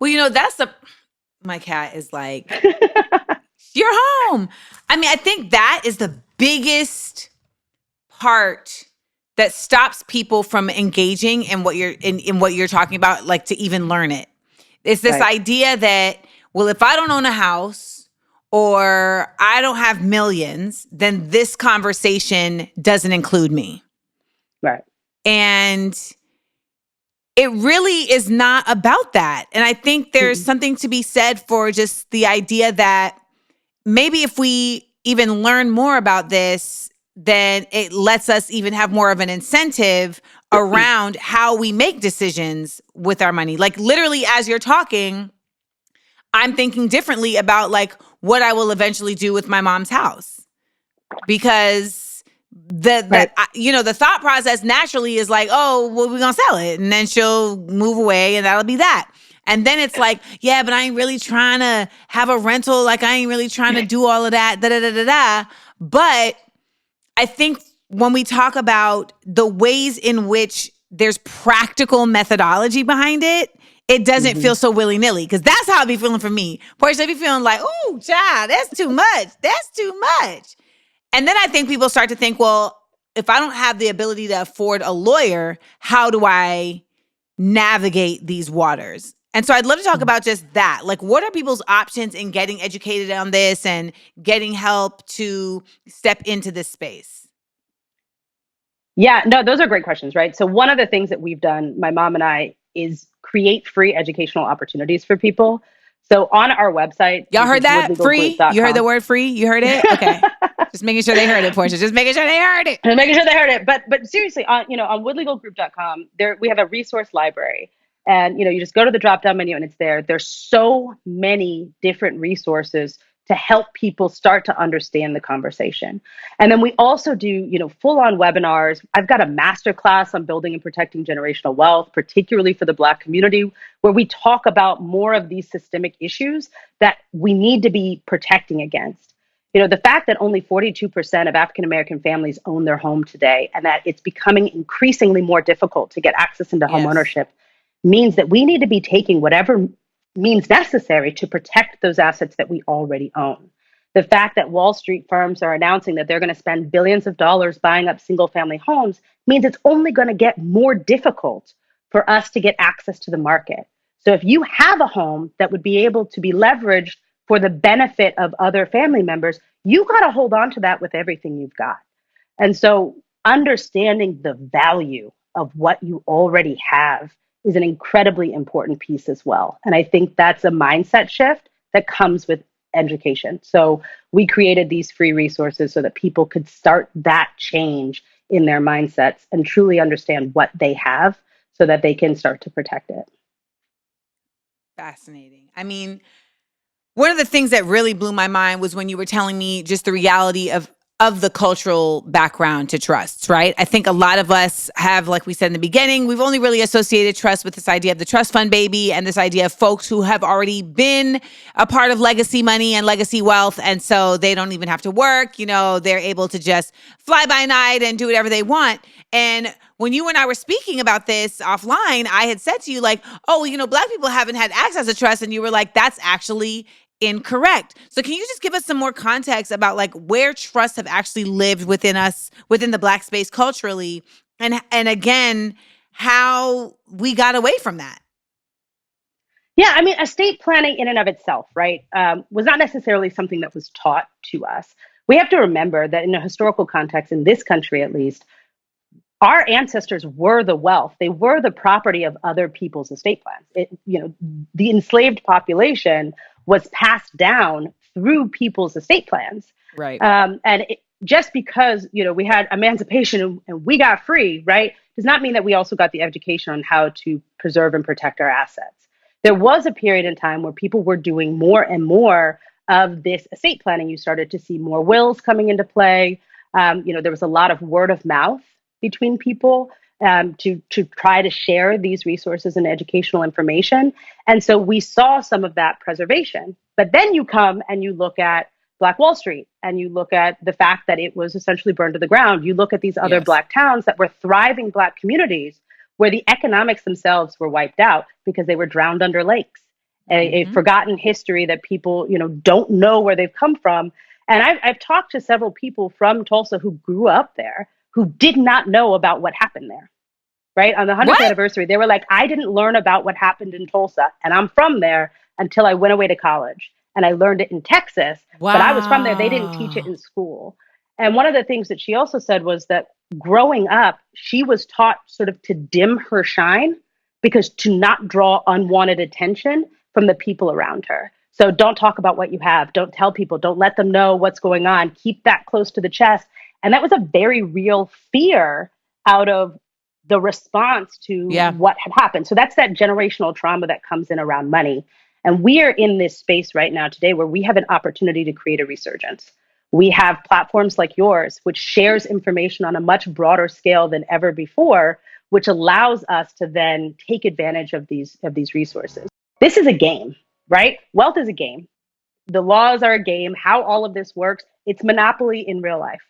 Well, that's my cat is like, you're home. I mean, I think that is the biggest part that stops people from engaging in what you're talking about, like to even learn it. It's this Right. idea that, well, if I don't own a house or I don't have millions, then this conversation doesn't include me. Right. And it really is not about that. And I think there's Mhm. something to be said for just the idea that maybe if we even learn more about this, then it lets us even have more of an incentive around how we make decisions with our money. Like literally as you're talking, I'm thinking differently about like what I will eventually do with my mom's house. Because Right. the thought process naturally is like, oh, well, we're gonna sell it and then she'll move away and that'll be that. And then it's like, yeah, but I ain't really trying to have a rental. Like I ain't really trying to do all of that. Da da da da da. But I think when we talk about the ways in which there's practical methodology behind it, it doesn't Hmm. feel so willy-nilly. Because that's how I be feeling for me. Portia, I be feeling like, oh, child, that's too much. That's too much. And then I think people start to think, well, if I don't have the ability to afford a lawyer, how do I navigate these waters? And so I'd love to talk about just that. Like, what are people's options in getting educated on this and getting help to step into this space? Yeah, no, those are great questions, right? So one of the things that we've done, my mom and I, is create free educational opportunities for people. So on our website, Y'all which heard is that? Free? You heard the woodlegalgroup.com. word free? You heard it? Okay. Just making sure they heard it, Portia. Just making sure they heard it. And making sure they heard it. But seriously, on woodlegalgroup.com, there we have a resource library. And you just go to the drop down menu and it's there. There's so many different resources to help people start to understand the conversation. And then we also do, full on webinars. I've got a master class on building and protecting generational wealth, particularly for the Black community, where we talk about more of these systemic issues that we need to be protecting against. The fact that only 42% of African American families own their home today, and that it's becoming increasingly more difficult to get access into home Yes. ownership, means that we need to be taking whatever means necessary to protect those assets that we already own. The fact that Wall Street firms are announcing that they're going to spend billions of dollars buying up single family homes means it's only going to get more difficult for us to get access to the market. So if you have a home that would be able to be leveraged for the benefit of other family members, you got to hold on to that with everything you've got. And so understanding the value of what you already have is an incredibly important piece as well. And I think that's a mindset shift that comes with education. So we created these free resources so that people could start that change in their mindsets and truly understand what they have so that they can start to protect it. Fascinating. I mean, one of the things that really blew my mind was when you were telling me just the reality of the cultural background to trusts, right? I think a lot of us have, like we said in the beginning, we've only really associated trust with this idea of the trust fund baby and this idea of folks who have already been a part of legacy money and legacy wealth. And so they don't even have to work, they're able to just fly by night and do whatever they want. And when you and I were speaking about this offline, I had said to you like, oh, Black people haven't had access to trust. And you were like, that's actually incorrect. So can you just give us some more context about like where trusts have actually lived within us, within the Black space culturally, and again, how we got away from that? Yeah, I mean, estate planning in and of itself, right, was not necessarily something that was taught to us. We have to remember that in a historical context, in this country at least, our ancestors were the wealth. They were the property of other people's estate plans. The enslaved population was passed down through people's estate plans. Right. Just because, we had emancipation and we got free, right, does not mean that we also got the education on how to preserve and protect our assets. There was a period in time where people were doing more and more of this estate planning. You started to see more wills coming into play. There was a lot of word of mouth between people to try to share these resources and educational information. And so we saw some of that preservation. But then you come and you look at Black Wall Street and you look at the fact that it was essentially burned to the ground. You look at these other Yes. Black towns that were thriving Black communities where the economics themselves were wiped out because they were drowned under lakes. a Hmm. forgotten history that people, don't know where they've come from. And I've talked to several people from Tulsa who grew up there who did not know about what happened there. Right on the 100th What? anniversary, they were like, I didn't learn about what happened in Tulsa, and I'm from there until I went away to college. And I learned it in Texas, but I was from there. They didn't teach it Wow. in school. And one of the things that she also said was that growing up, she was taught sort of to dim her shine because to not draw unwanted attention from the people around her. So don't talk about what you have. Don't tell people. Don't let them know what's going on. Keep that close to the chest. And that was a very real fear out of the response to Yeah. what had happened. So that's that generational trauma that comes in around money. And we are in this space right now today where we have an opportunity to create a resurgence. We have platforms like yours, which shares information on a much broader scale than ever before, which allows us to then take advantage of these resources. This is a game, right? Wealth is a game. The laws are a game. How all of this works, it's monopoly in real life.